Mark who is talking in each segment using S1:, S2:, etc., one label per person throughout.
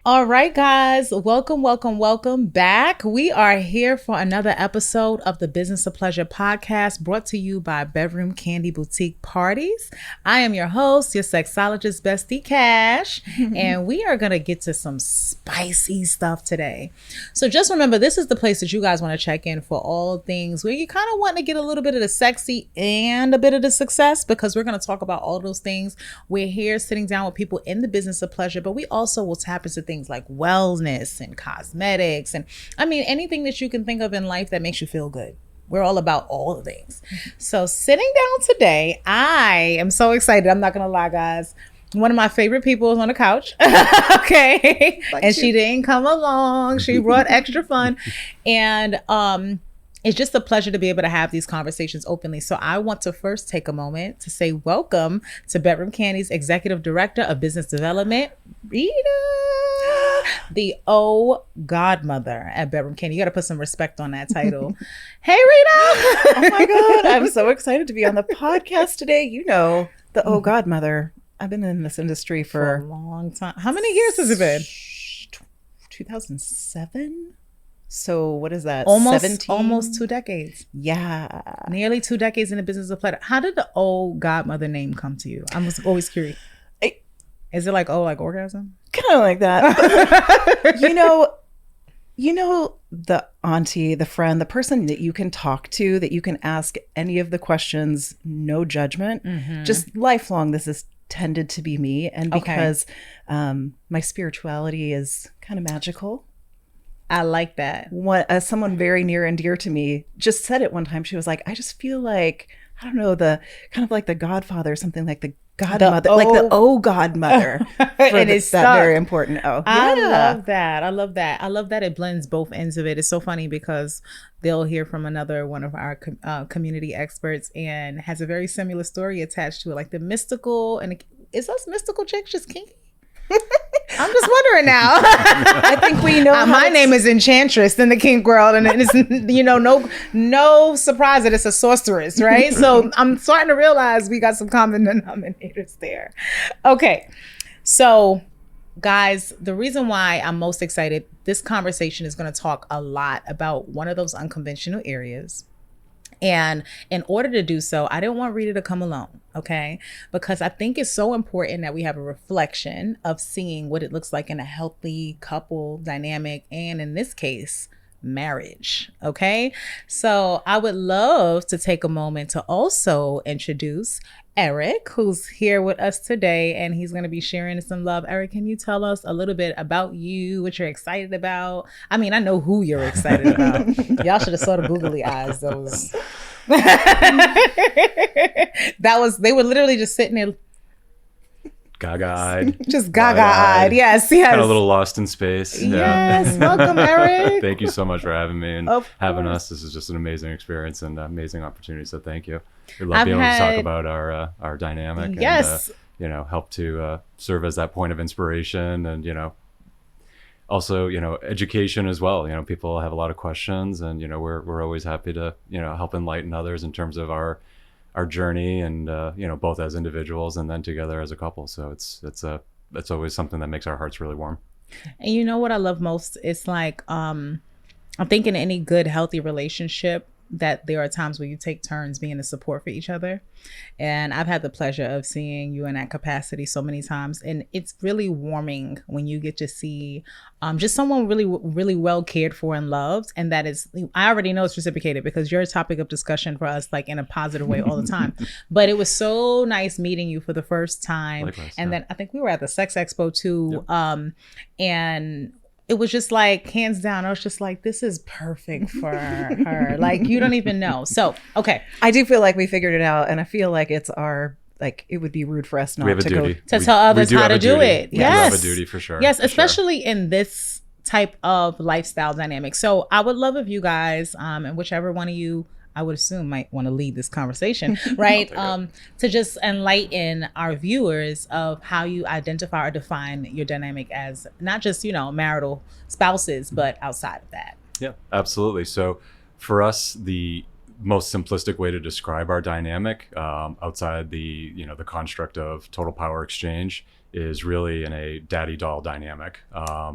S1: All right, guys, welcome back. We are here for another episode of the Business of Pleasure podcast brought to you by Bedroom Kandi Boutique Parties. I am your host, your sexologist bestie, Kash, and we are going to get to some spicy stuff today. So just remember, this is the place that you guys want to check in for all things where you kind of want to get a little bit of the sexy and a bit of the success, because we're going to talk about all those things. We're here sitting down with people in the business of pleasure, but we also will tap into things like wellness and cosmetics and anything that you can think of in life that makes you feel good. We're all about all the things. So sitting down today, I am so excited. I'm not gonna lie, guys. One of my favorite people is on the couch. Okay. And she didn't come along. She brought extra fun. And it's just a pleasure to be able to have these conversations openly. So I want to first take a moment to say welcome to Bedroom Kandi's Executive Director of Business Development, Rita, the godmother at Bedroom Kandi. You got to put some respect on that title. Hey, Rita.
S2: Oh my God. I'm so excited to be on the podcast today. You know, the godmother. I've been in this industry for
S1: a long time. How many years has it been?
S2: 2007. So what is that?
S1: Almost 2 decades.
S2: Yeah.
S1: Nearly 2 decades in the business of pleasure. How did the godmother name come to you? I was always curious. Is it like orgasm?
S2: Kind of like that. you know, the auntie, the friend, the person that you can talk to, that you can ask any of the questions, no judgment, just lifelong. This has tended to be me. And because my spirituality is kind of magical.
S1: I like that.
S2: Someone very near and dear to me just said it one time. She was like, I just feel like, I don't know, the kind of like the Godfather, something like the godmother, like the godmother.
S1: It is
S2: that very important.
S1: I love that. I love that it blends both ends of it. It's so funny because they'll hear from another one of our community experts and has a very similar story attached to it, like the mystical. And is us mystical chicks just kinky? I'm just wondering now.
S2: I think we know.
S1: My name is Enchantress in the kink world, and it's no surprise that it's a sorceress, right? So I'm starting to realize we got some common denominators there. Okay, so guys, the reason why I'm most excited, this conversation is going to talk a lot about one of those unconventional areas. And in order to do so, I didn't want Rita to come alone, okay? Because I think it's so important that we have a reflection of seeing what it looks like in a healthy couple dynamic, and in this case, marriage, okay? So I would love to take a moment to also introduce Eric, who's here with us today, and he's going to be sharing some love. Eric, can you tell us a little bit about you, what you're excited about? I mean, I know who you're excited about. Y'all should have saw the googly eyes. Those. They were literally just sitting there.
S3: Gaga-eyed.
S1: Just gaga-eyed. Yes.
S3: Kind of a little lost in space.
S1: Yes. Welcome, Eric.
S3: Thank you so much for having me and having us. This is just an amazing experience and amazing opportunity. So thank you. We love being able to talk about our dynamic.
S1: Yes.
S3: And, help to serve as that point of inspiration and, also, education as well. People have a lot of questions and, we're always happy to, help enlighten others in terms of our journey and both as individuals and then together as a couple. So it's always something that makes our hearts really warm.
S1: And you know what I love most? It's like I'm thinking any good healthy relationship that there are times where you take turns being a support for each other. And I've had the pleasure of seeing you in that capacity so many times. And it's really warming when you get to see just someone really, really well cared for and loved. And that is, I already know it's reciprocated because you're a topic of discussion for us, like in a positive way all the time. But it was so nice meeting you for the first time.
S3: Likewise,
S1: and then I think we were at the Sex Expo too. Yep. And it was just like, hands down, I was just like, this is perfect for her. Like, you don't even know. So, okay.
S2: I do feel like we figured it out. And I feel like it's it would be rude for us not to go
S1: to tell others how to do it.
S3: Yes. We have a duty for sure.
S1: Yes, especially in this type of lifestyle dynamic. So I would love if you guys, and whichever one of you, I would assume might want to lead this conversation, right? To just enlighten our viewers of how you identify or define your dynamic as not just, marital spouses, but outside of that.
S3: Yeah, absolutely. So for us, the most simplistic way to describe our dynamic, outside the the construct of total power exchange, is really in a daddy doll dynamic.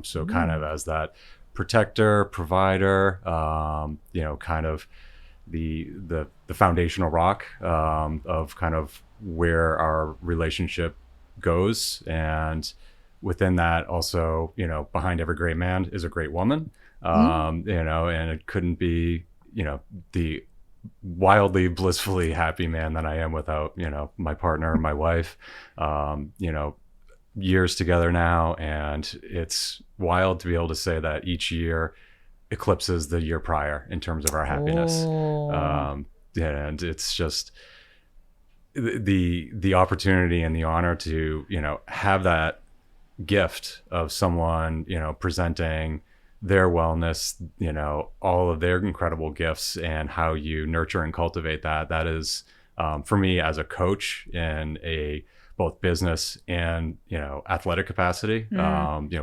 S3: So kind of as that protector, provider, kind of the foundational rock of kind of where our relationship goes. And within that also, behind every great man is a great woman. And it couldn't be, the wildly blissfully happy man that I am without, my partner, my wife, years together now. And it's wild to be able to say that each year eclipses the year prior in terms of our happiness. And it's just the opportunity and the honor to, have that gift of someone, presenting their wellness, all of their incredible gifts, and how you nurture and cultivate that is, for me as a coach in a both business and, athletic capacity,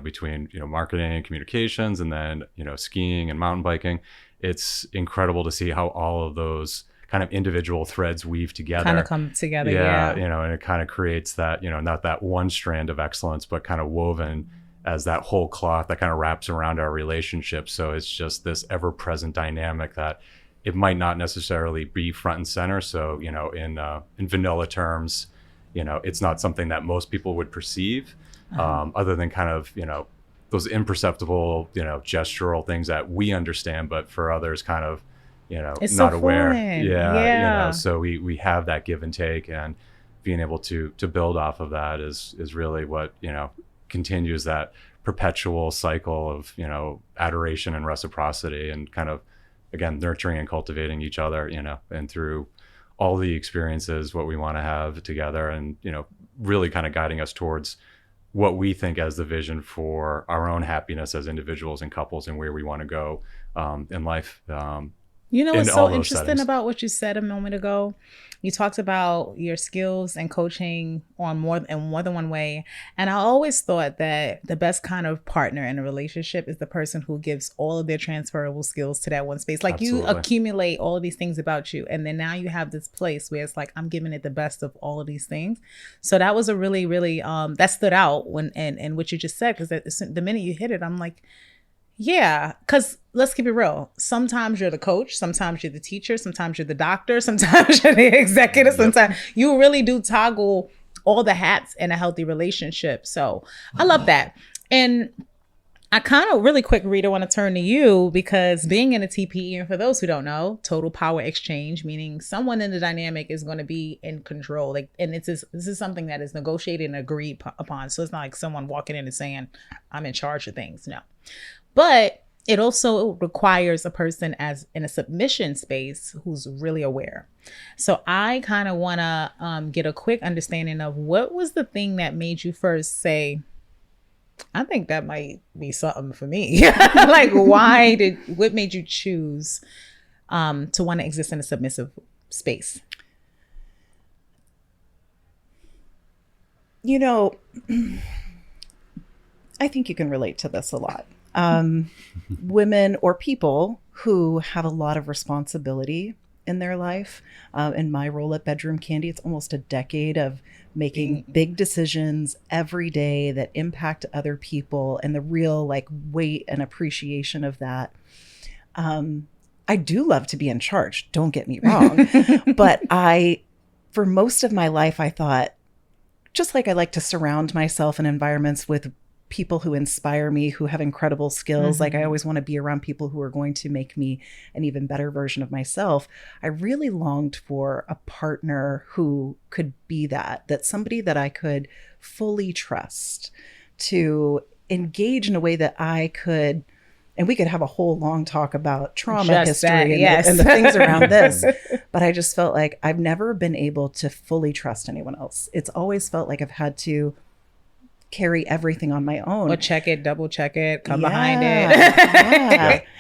S3: between, marketing and communications, and then, skiing and mountain biking. It's incredible to see how all of those kind of individual threads weave together,
S1: kind of come together.
S3: And it kind of creates that, not that one strand of excellence, but kind of woven as that whole cloth that kind of wraps around our relationship. So it's just this ever-present dynamic that it might not necessarily be front and center. So, in vanilla terms, it's not something that most people would perceive, other than kind of, those imperceptible, gestural things that we understand, but for others kind of,
S1: it's
S3: not
S1: so
S3: aware.
S1: Yeah.
S3: So we have that give and take, and being able to build off of that is really what, continues that perpetual cycle of, adoration and reciprocity, and kind of, again, nurturing and cultivating each other, and through all the experiences, what we want to have together, and, really kind of guiding us towards what we think as the vision for our own happiness as individuals and couples, and where we want to go in life.
S1: What's so interesting about what you said a moment ago? You talked about your skills and coaching in more than one way. And I always thought that the best kind of partner in a relationship is the person who gives all of their transferable skills to that one space. Like, absolutely, you accumulate all of these things about you, and then now you have this place where it's like, I'm giving it the best of all of these things. So that was a really, really, that stood out when, and what you just said, because the minute you hit it, I'm like, yeah, because let's keep it real. Sometimes you're the coach, sometimes you're the teacher, sometimes you're the doctor, sometimes you're the executive. Sometimes you really do toggle all the hats in a healthy relationship. So I love that. And I kind of really quick, Rita, want to turn to you, because being in a TPE, and for those who don't know, total power exchange, meaning someone in the dynamic is going to be in control. And this is something that is negotiated and agreed upon. So it's not like someone walking in and saying, I'm in charge of things. No. But it also requires a person as in a submission space who's really aware. So I kind of want to get a quick understanding of what was the thing that made you first say, I think that might be something for me. Like, what made you choose to want to exist in a submissive space?
S2: I think you can relate to this a lot. Women or people who have a lot of responsibility in their life. In my role at Bedroom Kandi, it's almost a decade of making big decisions every day that impact other people, and the real weight and appreciation of that. I do love to be in charge, don't get me wrong, but for most of my life, I thought, just like I like to surround myself in environments with people who inspire me, who have incredible skills. Like, I always want to be around people who are going to make me an even better version of myself. I really longed for a partner who could be that somebody that I could fully trust, to engage in a way that I could, and we could have a whole long talk about trauma history and the things around this. But I just felt like I've never been able to fully trust anyone else. It's always felt like I've had to carry everything on my own.
S1: Or check it, double check it, come behind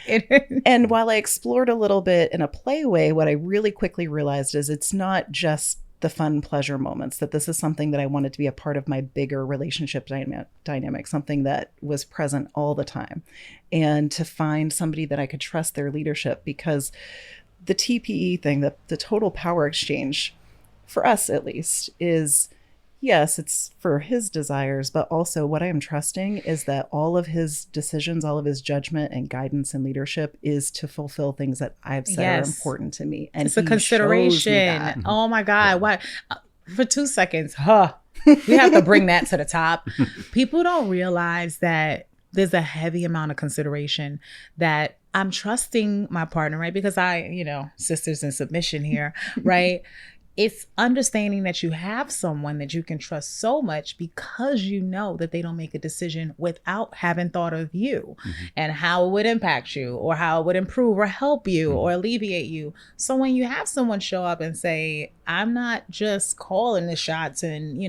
S1: it.
S2: And while I explored a little bit in a play way, what I really quickly realized is it's not just the fun pleasure moments, that this is something that I wanted to be a part of my bigger relationship dynamic, something that was present all the time. And to find somebody that I could trust their leadership, because the TPE thing, the total power exchange, for us at least, is, yes, it's for his desires, but also what I am trusting is that all of his decisions, all of his judgment and guidance and leadership is to fulfill things that I've said are important to me. And
S1: it's a consideration. Oh my God. Why? For 2 seconds, we have to bring that to the top. People don't realize that there's a heavy amount of consideration that I'm trusting my partner, right? Because sisters in submission here, right? It's understanding that you have someone that you can trust so much because you know that they don't make a decision without having thought of you and how it would impact you or how it would improve or help you or alleviate you. So when you have someone show up and say, I'm not just calling the shots and,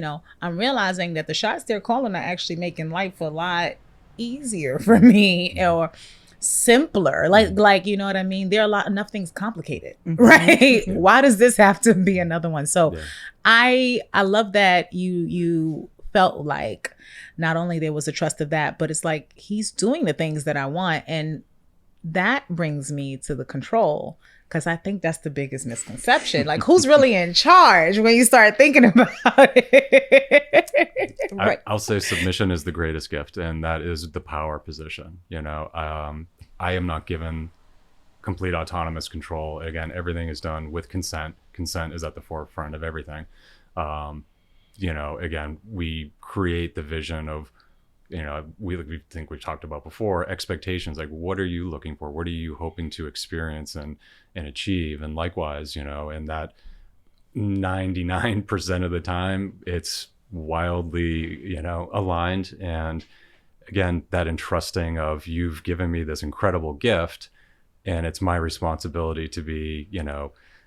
S1: I'm realizing that the shots they're calling are actually making life a lot easier for me or simpler, like you know what I mean? There are enough things complicated, right? Why does this have to be another one? So I love that you felt like not only there was a trust of that, but it's like he's doing the things that I want. And that brings me to the control, because I think that's the biggest misconception. Like, who's really in charge when you start thinking about it?
S3: Right. I'll say submission is the greatest gift, and that is the power position. I am not given complete autonomous control. Again, everything is done with consent. Consent is at the forefront of everything. Again, we create the vision of, we think we've talked about before, expectations. Like, what are you looking for? What are you hoping to experience and achieve? And likewise, and that 99% of the time, it's wildly, aligned. And again, that entrusting of, you've given me this incredible gift, and it's my responsibility to be,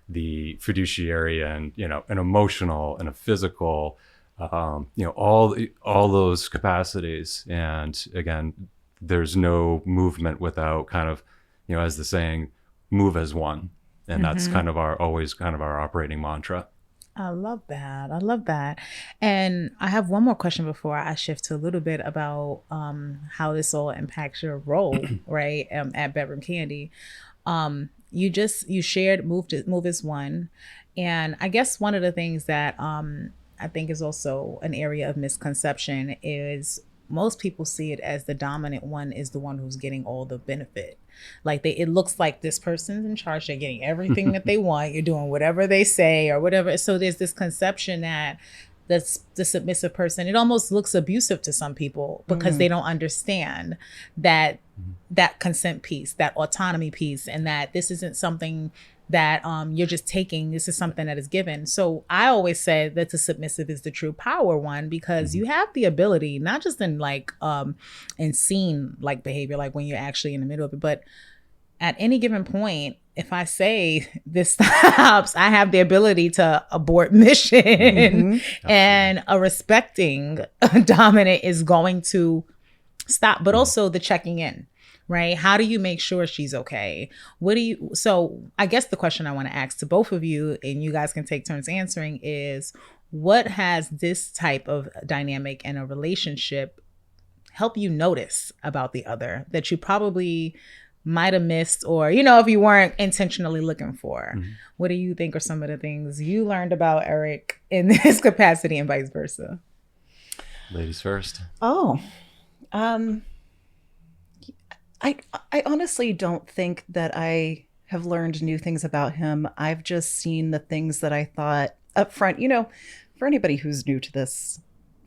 S3: the fiduciary and, an emotional and a physical, all those capacities. And again, there's no movement without kind of, as the saying, move as one. And that's kind of always our operating mantra.
S1: I love that. I love that. And I have one more question before I shift to a little bit about how this all impacts your role, right, at Bedroom Kandi. You shared move as one. And I guess one of the things that I think is also an area of misconception is most people see it as the dominant one is the one who's getting all the benefit. Like it looks like this person's in charge. They're getting everything that they want. You're doing whatever they say or whatever. So there's this conception that the submissive person, it almost looks abusive to some people because they don't understand that consent piece, that autonomy piece, and that this isn't something that you're just taking. This is something that is given. So I always say that the submissive is the true power one, because you have the ability, not just in in scene like behavior, like when you're actually in the middle of it, but at any given point, if I say this stops, I have the ability to abort mission, and a respecting dominant is going to stop, but also the checking in. Right? How do you make sure she's okay? So I guess the question I want to ask to both of you, and you guys can take turns answering, is what has this type of dynamic in a relationship help you notice about the other that you probably might have missed, or, if you weren't intentionally looking for? What do you think are some of the things you learned about Eric in this capacity and vice versa?
S3: Ladies first.
S2: I honestly don't think that I have learned new things about him. I've just seen the things that I thought up front. For anybody who's new to this,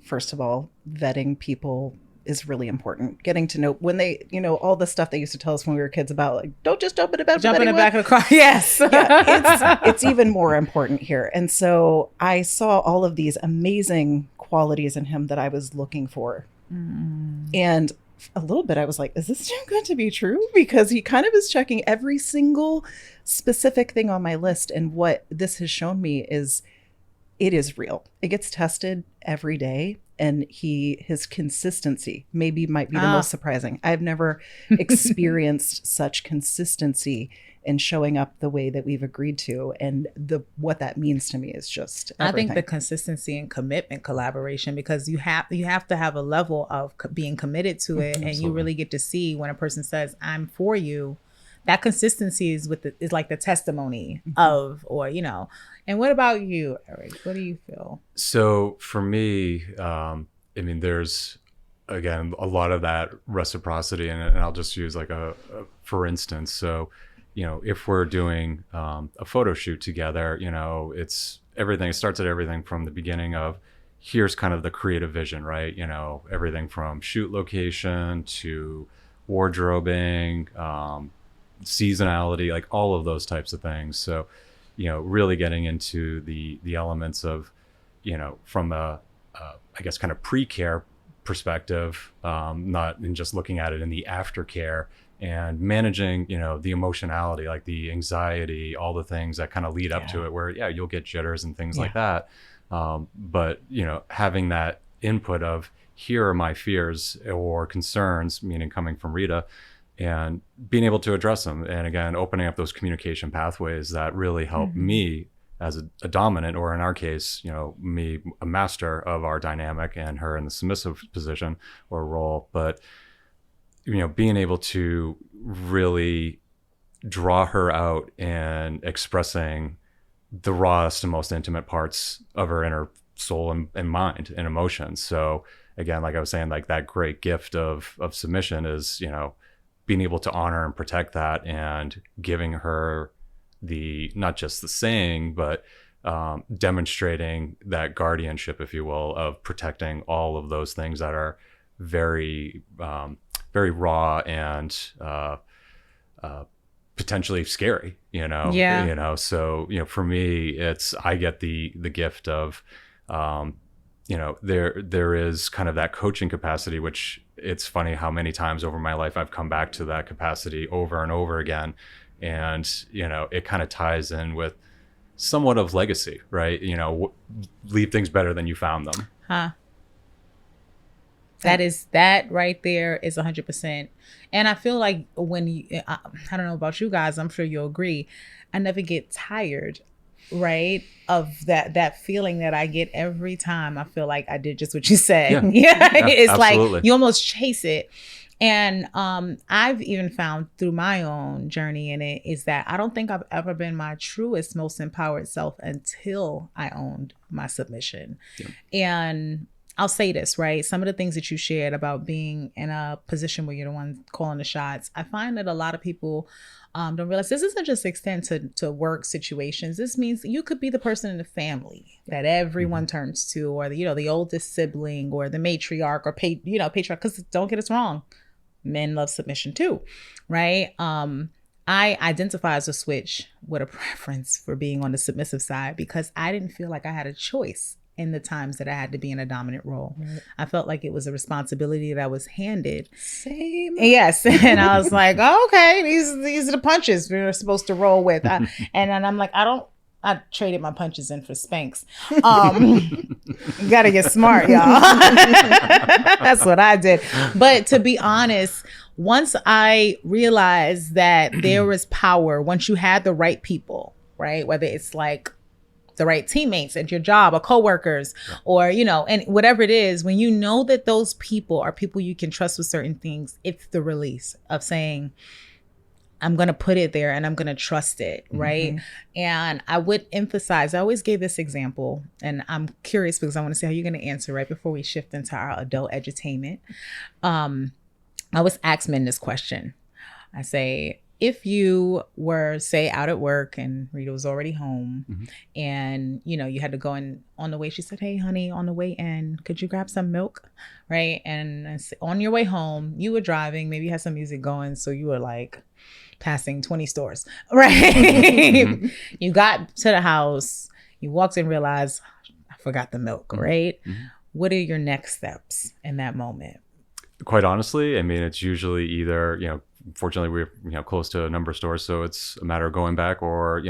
S2: first of all, vetting people is really important. Getting to know when they, all the stuff they used to tell us when we were kids about, like, don't just jump in the back.
S1: Jump in the back of the car. Yes.
S2: It's even more important here. And so I saw all of these amazing qualities in him that I was looking for. And a little bit, I was like, is this too good to be true? Because he kind of is checking every single specific thing on my list. And what this has shown me is it is real. It gets tested every day. And his consistency might be the most surprising. I've never experienced such consistency in showing up the way that we've agreed to. And what that means to me is just everything.
S1: I think the consistency and commitment, collaboration, because you have to have a level of being committed to it. And you really get to see when a person says, I'm for you, that consistency is is like the testimony of, or, and what about you, Eric? What do you feel?
S3: So for me, I mean, there's, again, a lot of that reciprocity, and I'll just use like a for instance. So, if we're doing a photo shoot together, it's everything. It starts at everything from the beginning of, here's kind of the creative vision, right? Everything from shoot location to wardrobing, seasonality, like all of those types of things. So, really getting into the elements of, from a I guess kind of pre-care perspective, not in just looking at it in the aftercare, and managing, the emotionality, like the anxiety, all the things that kind of lead up to it, where, you'll get jitters and things like that. But, having that input of, here are my fears or concerns, meaning coming from Rita, and being able to address them. And again, opening up those communication pathways that really help me as a dominant, or in our case, me, a master of our dynamic, and her in the submissive position or role. But, being able to really draw her out and expressing the rawest and most intimate parts of her inner soul and mind and emotions. So again, like I was saying, like that great gift of submission is, being able to honor and protect that, and giving her not just the saying, but demonstrating that guardianship, if you will, of protecting all of those things that are very, very raw and potentially scary, So, for me, I get the gift of, there is kind of that coaching capacity, which it's funny how many times over my life I've come back to that capacity over and over again. And, it kind of ties in with somewhat of legacy, right? Leave things better than you found them.
S1: That right there is 100%. And I feel like when I don't know about you guys, I'm sure you'll agree, I never get tired, right, of that feeling that I get every time I feel like I did just what you said. It's absolutely. Like you almost chase it. And I've even found through my own journey in it is that I don't think I've ever been my truest, most empowered self until I owned my submission. And I'll say this, right? Some of the things that you shared about being in a position where you're the one calling the shots, I find that a lot of people don't realize this doesn't just extend to work situations. This means you could be the person in the family that everyone turns to, or the oldest sibling, or the matriarch, or patriarch. Because don't get us wrong, men love submission too, right? I identify as a switch with a preference for being on the submissive side, because I didn't feel like I had a choice in the times that I had to be in a dominant role. Right. I felt like it was a responsibility that I was handed.
S2: Same.
S1: Yes. And I was like, oh, okay, these are the punches we're supposed to roll with. And then I'm like, I traded my punches in for spanks. You gotta get smart, y'all. That's what I did. But to be honest, once I realized that there was power, once you had the right people, right? Whether it's like the right teammates at your job or coworkers, or, and whatever it is, when you know that those people are people you can trust with certain things, it's the release of saying, I'm going to put it there and I'm going to trust it. Right. And I would emphasize, I always gave this example, and I'm curious because I want to see how you're going to answer right before we shift into our adult edutainment. I always ask men this question. I say, if you were, say, out at work and Rita was already home, and, you had to go in on the way, she said, hey, honey, on the way in, could you grab some milk? Right. And on your way home, you were driving, maybe you had some music going. So you were like passing 20 stores, right? You got to the house, you walked in, realized I forgot the milk, right? What are your next steps in that moment?
S3: Quite honestly, I mean, it's usually either, fortunately we're close to a number of stores, so it's a matter of going back, or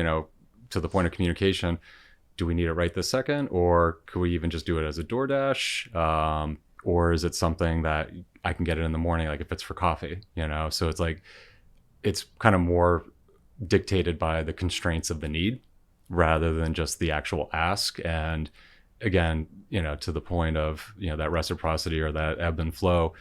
S3: to the point of communication, do we need it right this second, or could we even just do it as a DoorDash, or is it something that I can get it in the morning, like if it's for coffee, so it's like, it's kind of more dictated by the constraints of the need rather than just the actual ask. And again, to the point of that reciprocity or that ebb and flow,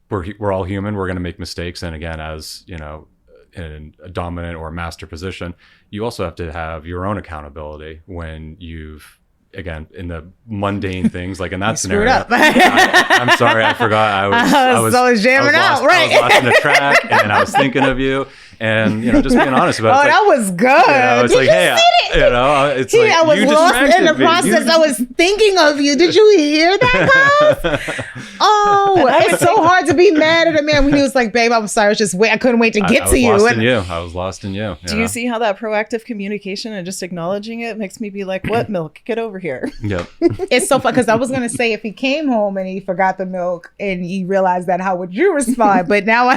S3: we're all human. We're going to make mistakes. And again, as you know, in a dominant or a master position, you also have to have your own accountability when you've, again, in the mundane things, like in that scenario.
S1: Screwed up.
S3: I'm sorry, I forgot. I was
S1: jamming out, right?
S3: I was lost in the track, and I was thinking of you, and you know, just being honest about it.
S1: Oh, that was good.
S3: You know, it's like, hey, it's like
S1: I was
S3: you
S1: lost in the
S3: distracted me.
S1: process. I was thinking of you. Did you hear that, guys? Oh, it's so hard to be mad at a man when he was like, "Babe, I'm sorry. I couldn't wait to get to you."
S3: I was lost in you.
S2: Do you see how that proactive communication and just acknowledging it makes me be like, "What milk? Get over here."
S3: Yep.
S1: It's so fun because I was gonna say if he came home and he forgot the milk and he realized that, how would you respond? But now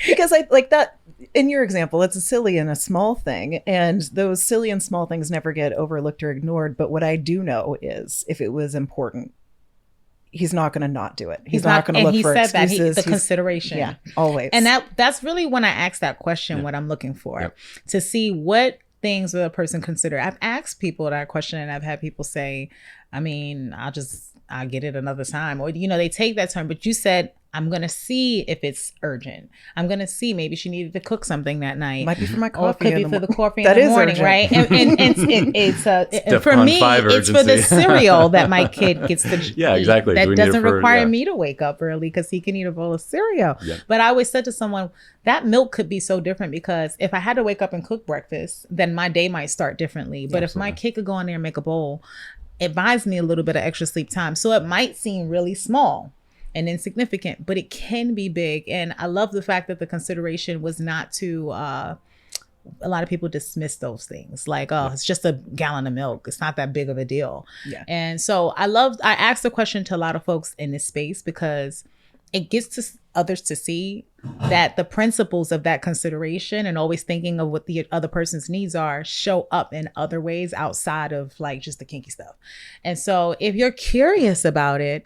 S2: because I like that. In your example, it's a silly and a small thing, and those silly and small things never get overlooked or ignored. But what I do know is, if it was important, he's not going to not do it. He's not going to look for excuses.
S1: The consideration,
S2: yeah, always.
S1: And that's really when I ask that question, what I'm looking for, to see what things will a person consider. I've asked people that question, and I've had people say, I mean, I'll get it another time, or you know, they take that turn. But you said, I'm going to see if it's urgent. I'm going to see, maybe she needed to cook something that night.
S2: Might be for my coffee.
S1: Or it could be for the coffee in the morning,
S2: urgent.
S1: right? And it's for me, it's for the cereal that my kid gets to eat.
S3: Yeah, exactly.
S1: That doesn't require me to wake up early because he can eat a bowl of cereal.
S3: Yeah.
S1: But I always said to someone, that milk could be so different because if I had to wake up and cook breakfast, then my day might start differently. But if my kid could go in there and make a bowl, it buys me a little bit of extra sleep time. So it might seem really small and insignificant, but it can be big. And I love the fact that the consideration was not to, a lot of people dismiss those things like, oh, it's just a gallon of milk. It's not that big of a deal.
S2: Yeah.
S1: And so I asked the question to a lot of folks in this space because it gets to others to see that the principles of that consideration and always thinking of what the other person's needs are show up in other ways outside of like just the kinky stuff. And so if you're curious about it,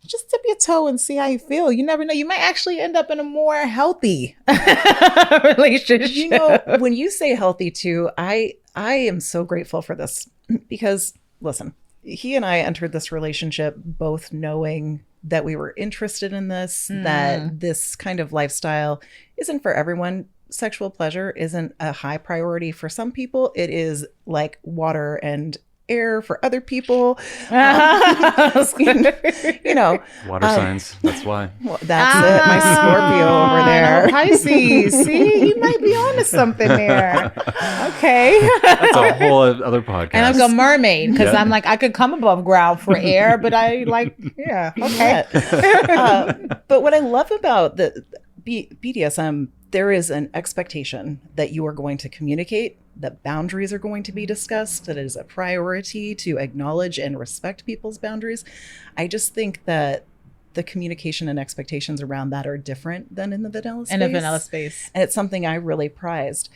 S1: just dip your toe and see how you feel. You never know. You might actually end up in a more healthy relationship.
S2: You know, when you say healthy too, I am so grateful for this because listen, he and I entered this relationship both knowing that we were interested in this, that this kind of lifestyle isn't for everyone. Sexual pleasure isn't a high priority for some people. It is like water and air for other people. You know,
S3: water signs. That's why.
S2: Well, that's it. My Scorpio over there.
S1: Pisces. See, you might be onto something there. Okay.
S3: That's a whole other podcast.
S1: And I'm a mermaid because I'm like, I could come above ground for air, but I like, okay.
S2: But what I love about the BDSM, there is an expectation that you are going to communicate, that boundaries are going to be discussed, that it is a priority to acknowledge and respect people's boundaries. I just think that the communication and expectations around that are different than in the vanilla space.
S1: In the vanilla space.
S2: And it's something I really prized.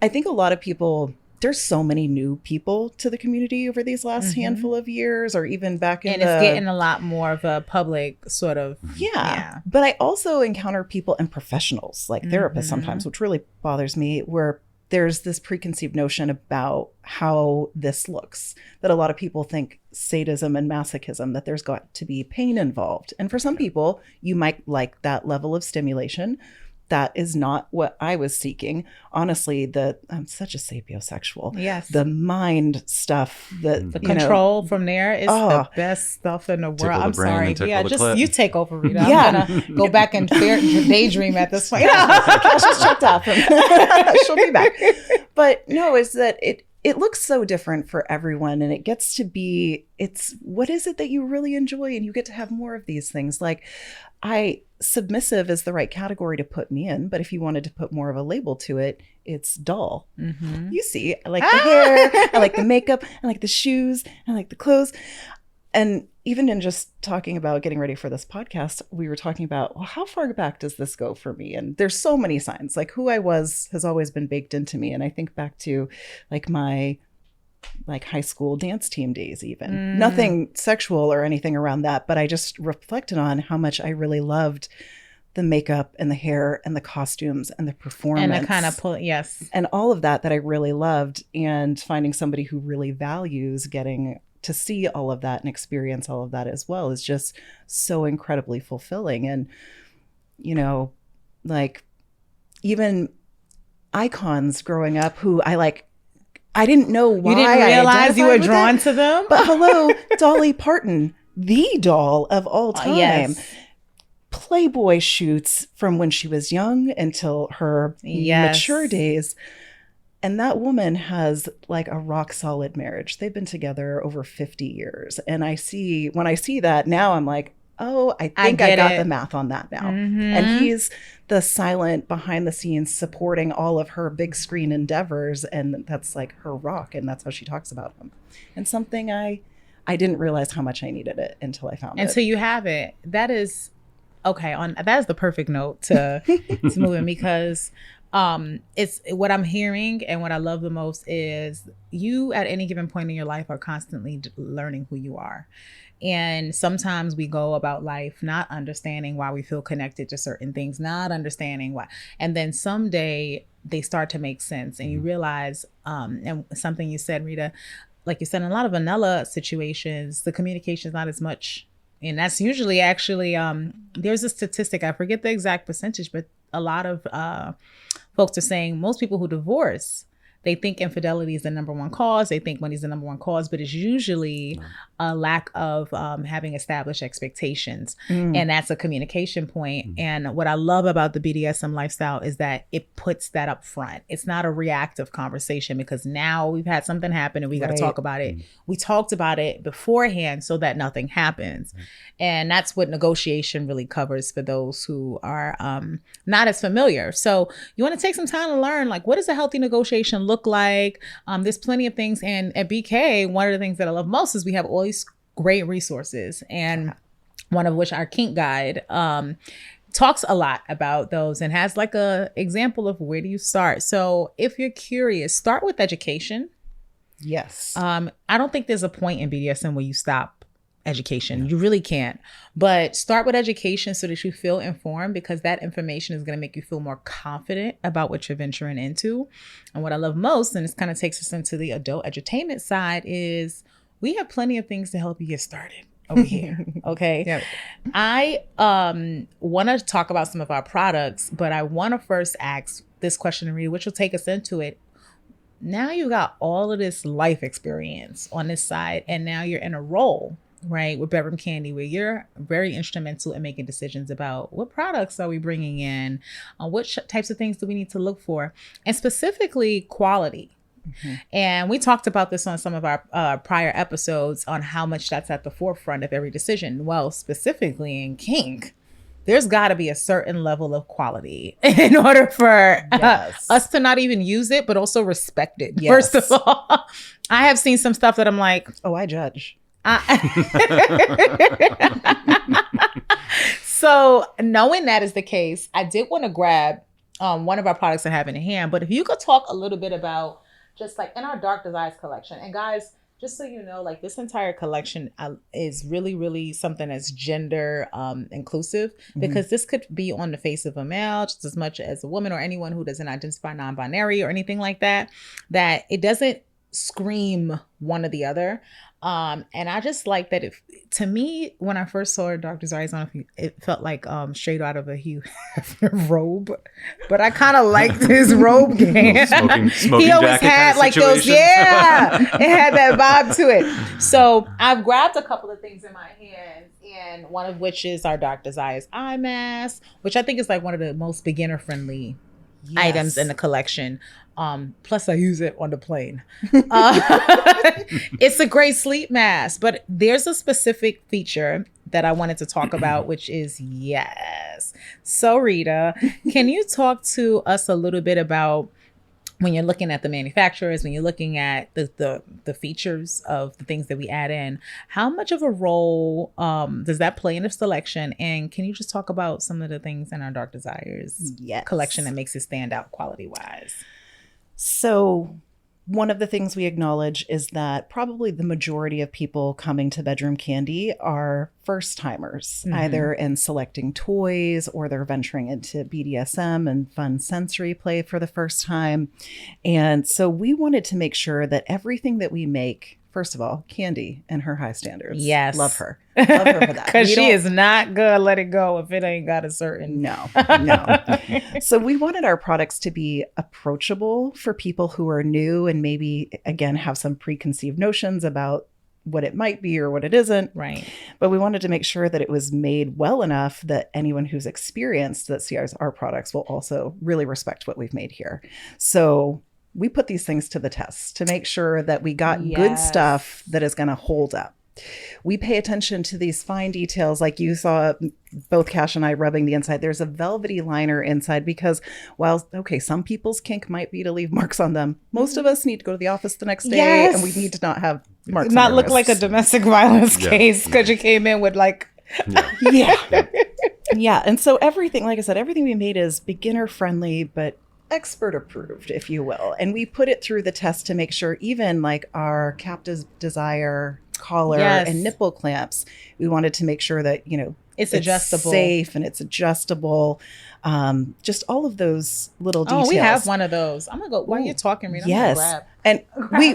S2: I think a lot of people, there's so many new people to the community over these last handful of years, or even back in
S1: and it's getting a lot more of a public sort of.
S2: Yeah. But I also encounter people and professionals like therapists sometimes, which really bothers me, where there's this preconceived notion about how this looks, that a lot of people think sadism and masochism, that there's got to be pain involved. And for some people, you might like that level of stimulation. That is not what I was seeking. Honestly, I'm such a sapiosexual.
S1: Yes.
S2: The mind stuff, the
S1: control from there is the best stuff in the world. I'm sorry. Yeah, just you take over, Rita. I'm gonna go back and daydream at this point.
S2: Kasha's checked out. She'll be back. But no, is that it looks so different for everyone, and it gets to be, it's what is it that you really enjoy, and you get to have more of these things. Like submissive is the right category to put me in, but if you wanted to put more of a label to it, it's doll. You see, I like the hair, I like the makeup, I like the shoes, I like the clothes. And even in just talking about getting ready for this podcast, we were talking about, well, how far back does this go for me? And there's so many signs, like who I was has always been baked into me. And I think back to like my high school dance team days, even nothing sexual or anything around that. But I just reflected on how much I really loved the makeup and the hair and the costumes and the performance.
S1: And the kind of
S2: and all of that I really loved. And finding somebody who really values getting to see all of that and experience all of that as well is just so incredibly fulfilling. And, you know, like even icons growing up who I didn't know why.
S1: You didn't realize you were drawn to them?
S2: But hello, Dolly Parton, the doll of all time.
S1: Yes.
S2: Playboy shoots from when she was young until her mature days. And that woman has like a rock solid marriage. They've been together over 50 years. And when I see that now, I'm like, oh, I think I got the math on that now.
S1: Mm-hmm.
S2: And he's the silent behind the scenes supporting all of her big screen endeavors. And that's like her rock. And that's how she talks about him. And something I didn't realize how much I needed it until I found it.
S1: Until you have it. That is okay. That is the perfect note to move in, because it's what I'm hearing, and what I love the most is you at any given point in your life are constantly learning who you are. And sometimes we go about life not understanding why we feel connected to certain things, not understanding why. And then someday they start to make sense, and you realize, and something you said, Rita, like you said, in a lot of vanilla situations, the communication is not as much. And that's usually actually, there's a statistic, I forget the exact percentage, but a lot of folks are saying most people who divorce, they think infidelity is the number one cause. They think money is the number one cause, but it's usually a lack of having established expectations. And that's a communication point. And what I love about the BDSM lifestyle is that it puts that up front. It's not a reactive conversation, because now we've had something happen and we got to talk about it. We talked about it beforehand so that nothing happens. And that's what negotiation really covers for those who are not as familiar. So you want to take some time to learn, like, what does a healthy negotiation look like? There's plenty of things. And at BK, one of the things that I love most is we have all these great resources, and one of which our kink guide talks a lot about those and has like a example of where do you start. So if you're curious, start with education.
S2: Yes.
S1: I don't think there's a point in BDSM where you stop education. You really can't. But start with education so that you feel informed, because that information is going to make you feel more confident about what you're venturing into. And what I love most, and this kind of takes us into the adult edutainment side, is we have plenty of things to help you get started over here. Okay.
S2: Yep.
S1: I want to talk about some of our products, but I want to first ask this question, Rita, which will take us into it. Now you got all of this life experience on this side, and now you're in a role, right, with Bedroom Kandi, where you're very instrumental in making decisions about what products are we bringing in, what types of things do we need to look for, and specifically quality. And we talked about this on some of our prior episodes on how much that's at the forefront of every decision. Well, specifically in kink, there's got to be a certain level of quality in order for us to not even use it, but also respect it. First of all, I have seen some stuff that I'm like,
S2: oh, I judge.
S1: So knowing that is the case, I did want to grab one of our products I have in hand. But if you could talk a little bit about just like in our Dark Desires collection. And guys, just so you know, like this entire collection is really, really something that's gender inclusive, because this could be on the face of a male just as much as a woman, or anyone who doesn't identify non-binary or anything like that, that it doesn't scream one or the other. And I just like that. To me, when I first saw Dark Desires on, it felt like straight out of a Hugh Hefner robe, but I kind of liked his robe game.
S3: Smoking
S1: he always had like those, it had that vibe to it. So I've grabbed a couple of things in my hands, and one of which is our Dark Desires eye mask, which I think is like one of the most beginner friendly items in the collection. Plus I use it on the plane. It's a great sleep mask, but there's a specific feature that I wanted to talk about, which is So Rita, can you talk to us a little bit about when you're looking at the manufacturers, when you're looking at the features of the things that we add in, how much of a role does that play in the selection? And can you just talk about some of the things in our Dark Desires collection that makes it stand out quality wise?
S2: So one of the things we acknowledge is that probably the majority of people coming to Bedroom Kandi are first timers, either in selecting toys or they're venturing into BDSM and fun sensory play for the first time. And so we wanted to make sure that everything that we make first of all, Kandi and her high standards.
S1: Yes.
S2: Love her. Love her for that.
S1: Because she is not gonna let it go if it ain't got a certain.
S2: No. So we wanted our products to be approachable for people who are new and maybe, again, have some preconceived notions about what it might be or what it isn't.
S1: Right.
S2: But we wanted to make sure that it was made well enough that anyone who's experienced that sees our products will also really respect what we've made here. So we put these things to the test to make sure that we got good stuff that is going to hold up. We pay attention to these fine details, like you saw both Kasha and I rubbing the inside. There's a velvety liner inside because while, okay, some people's kink might be to leave marks on them, most of us need to go to the office the next day and we need to not have marks
S1: not
S2: on
S1: look
S2: our
S1: like a
S2: wrists.
S1: domestic violence case because you came in with like
S2: Yeah. And so everything, like I said, everything we made is beginner friendly, but expert approved, if you will. And we put it through the test to make sure even like our captive desire collar and nipple clamps, we wanted to make sure that, you know,
S1: it's adjustable,
S2: safe, and it's adjustable. Just all of those little details.
S1: Oh, we have one of those. I'm gonna go while you're talking, Rita.
S2: Yes. And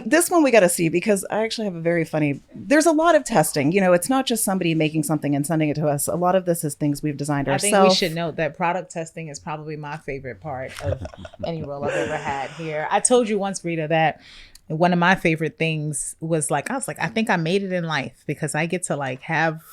S2: this one we got to see because I actually have a very funny, there's a lot of testing. You know, it's not just somebody making something and sending it to us. A lot of this is things we've designed ourselves.
S1: I think we should note that product testing is probably my favorite part of any role I've ever had here. I told you once, Rita, that one of my favorite things was like, I was like, I think I made it in life because I get to like have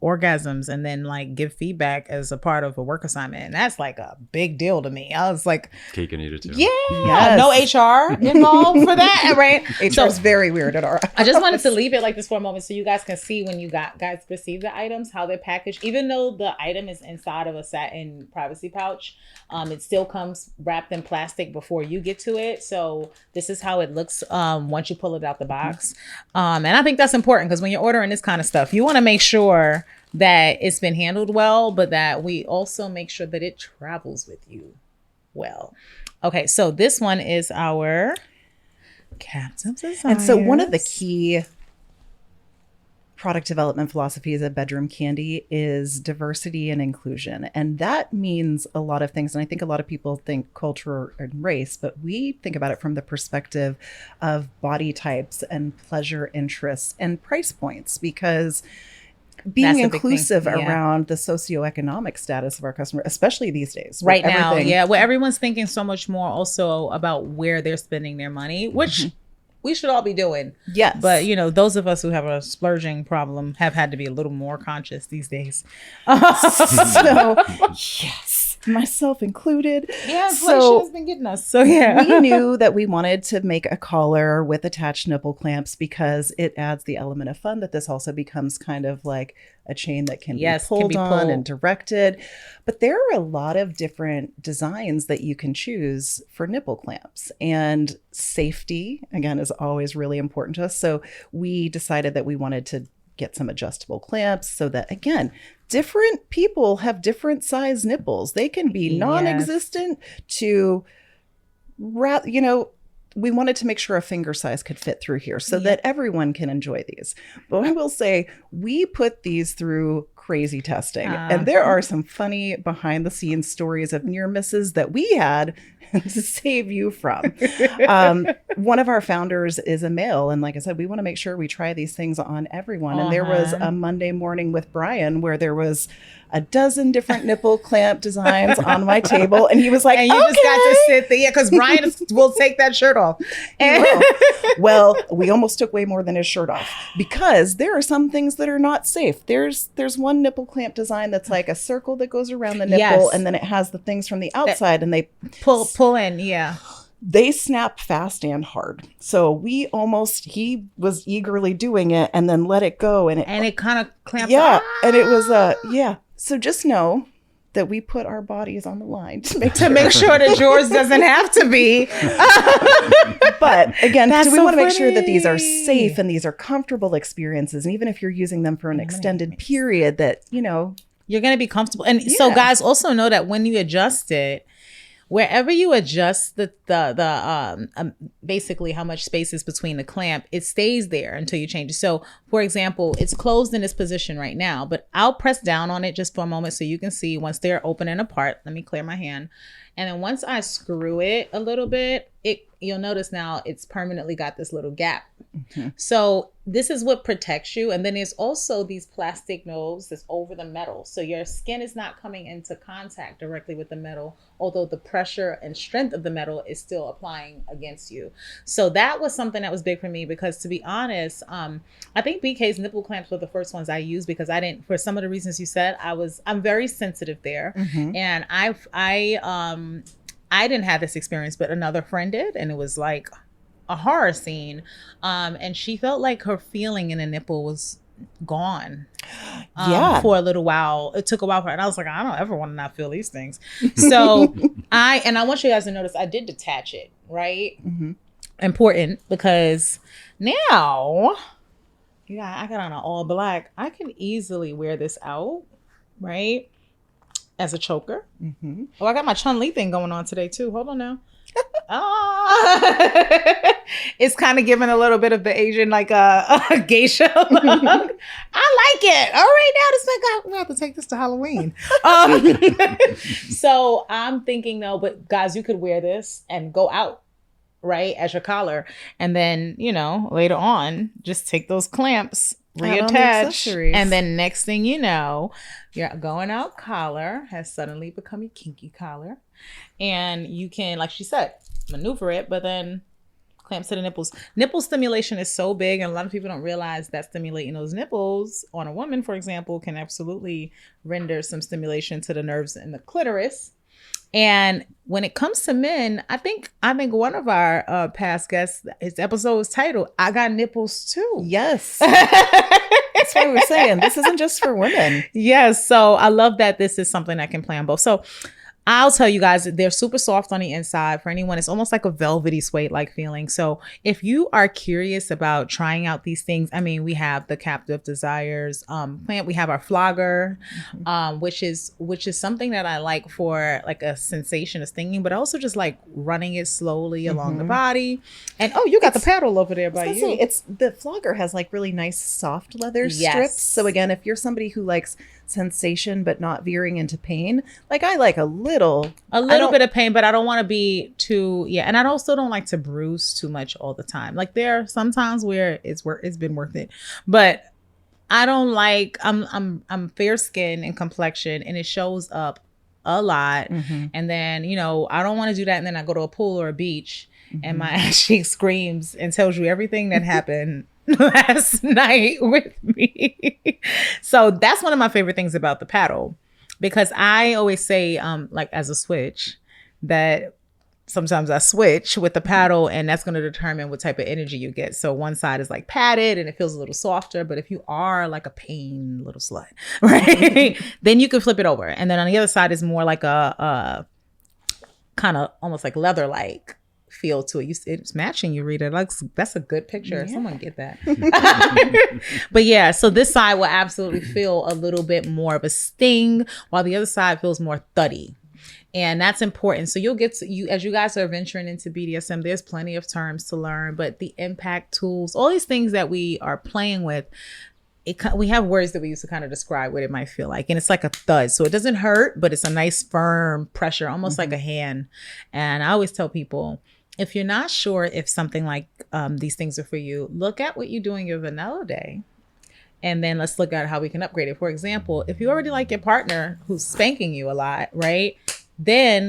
S1: orgasms and then like give feedback as a part of a work assignment, and that's like a big deal to me. I was like,
S3: cake and eat it too.
S1: No HR involved for that, right?
S2: HR is very weird at our office.
S1: I just wanted to leave it like this for a moment so you guys can see when you guys receive the items, how they're packaged. Even though the item is inside of a satin privacy pouch, it still comes wrapped in plastic before you get to it. So this is how it looks once you pull it out the box. And I think that's important because when you're ordering this kind of stuff, you want to make sure that it's been handled well, but that we also make sure that it travels with you well. Okay, so this one is our captive desires.
S2: And so one of the key product development philosophies at Bedroom Kandi is diversity and inclusion. And that means a lot of things. And I think a lot of people think culture and race, but we think about it from the perspective of body types and pleasure interests and price points, because being inclusive around the socioeconomic status of our customer, especially these days.
S1: Right now, where everyone's thinking so much more also about where they're spending their money, which we should all be doing.
S2: Yes.
S1: But, you know, those of us who have a splurging problem have had to be a little more conscious these days.
S2: So, yes, myself included.
S1: Yeah, inflation has been getting us. So, yeah.
S2: We knew that we wanted to make a collar with attached nipple clamps because it adds the element of fun that this also becomes kind of like a chain that can be pulled on and directed. But there are a lot of different designs that you can choose for nipple clamps, and safety, again, is always really important to us. So we decided that we wanted to get some adjustable clamps so that, again, different people have different size nipples. They can be non-existent to, you know, we wanted to make sure a finger size could fit through here so that everyone can enjoy these. But I will say, we put these through crazy testing. And there are some funny behind the scenes stories of near misses that we had to save you from. One of our founders is a male. And like I said, we want to make sure we try these things on everyone. And there was a Monday morning with Brian where there was a dozen different nipple clamp designs on my table. And he was like,
S1: and you just got to sit there. Yeah, because Brian will take that shirt off.
S2: Well, we almost took way more than his shirt off because there are some things that are not safe. There's one nipple clamp design that's like a circle that goes around the nipple, and then it has the things from the outside and they
S1: pull in. Yeah.
S2: They snap fast and hard. So he was eagerly doing it and then let it go. And it
S1: kind of clamped.
S2: Yeah. And it was, So just know that we put our bodies on the line to make sure
S1: that yours doesn't have to be.
S2: But again, we want to make sure that these are safe and these are comfortable experiences. And even if you're using them for an extended period, that, you know,
S1: you're going to be comfortable. And so guys also know that when you adjust it, wherever you adjust the basically how much space is between the clamp, it stays there until you change it. So for example, it's closed in this position right now, but I'll press down on it just for a moment so you can see once they're open and apart. Let me clear my hand. And then once I screw it a little bit, you'll notice now it's permanently got this little gap. So this is what protects you. And then there's also these plastic knobs that's over the metal. So your skin is not coming into contact directly with the metal, although the pressure and strength of the metal is still applying against you. So that was something that was big for me because, to be honest, I think BK's nipple clamps were the first ones I used because I didn't, for some of the reasons you said, I'm very sensitive there. And I didn't have this experience, but another friend did. And it was like a horror scene. And she felt like her feeling in the nipple was gone for a little while. It took a while for her. And I was like, I don't ever want to not feel these things. So I want you guys to notice I did detach it, right? Important, because now I got on an all black. I can easily wear this out, right? As a choker. Oh, I got my Chun-Li thing going on today too. Hold on now. It's kind of giving a little bit of the Asian, like a geisha look. I like it. All right, now this thing, we have to take this to Halloween. So I'm thinking though, but guys, you could wear this and go out, right, as your collar, and then later on, just take those clamps, reattach, and then next thing you know, your going out collar has suddenly become your kinky collar, and you can, like she said, maneuver it, but then clamps to the nipples. Nipple stimulation is so big, and a lot of people don't realize that stimulating those nipples on a woman, for example, can absolutely render some stimulation to the nerves in the clitoris. And when it comes to men, I think one of our past guests, his episode was titled "I Got Nipples Too."
S2: Yes. That's why we're saying this isn't just for women.
S1: Yes. So I love that this is something that can play on both. So I'll tell you guys, they're super soft on the inside. For anyone, it's almost like a velvety suede-like feeling. So if you are curious about trying out these things, I mean, we have the Captive Desires plant. We have our flogger, which is something that I like for like a sensation of stinging, but also just like running it slowly along the body. And you got the paddle over there by you.
S2: It's the flogger has like really nice soft leather strips. So again, if you're somebody who likes sensation but not veering into pain, like I like a little
S1: bit of pain, but I don't want to be too and I also don't like to bruise too much all the time. Like there are some times where it's been worth it, but I don't like, I'm fair skin and complexion, and it shows up a lot. And then I don't want to do that, and then I go to a pool or a beach and my ass cheek screams and tells you everything that happened last night with me. So that's one of my favorite things about the paddle, because I always say, like as a switch, that sometimes I switch with the paddle, and that's going to determine what type of energy you get. So one side is like padded and it feels a little softer, but if you are like a pain little slut, right, then you can flip it over. And then on the other side is more like a kind of almost like leather-like feel to it. It's matching you, Rita. That's a good picture. Yeah. Someone get that. But yeah, so this side will absolutely feel a little bit more of a sting, while the other side feels more thuddy. And that's important. So you'll get to, as you guys are venturing into BDSM, there's plenty of terms to learn, but the impact tools, all these things that we are playing with, we have words that we use to kind of describe what it might feel like. And it's like a thud. So it doesn't hurt, but it's a nice firm pressure, almost like a hand. And I always tell people, if you're not sure if something like these things are for you, look at what you do in your vanilla day. And then let's look at how we can upgrade it. For example, if you already like your partner who's spanking you a lot, right? Then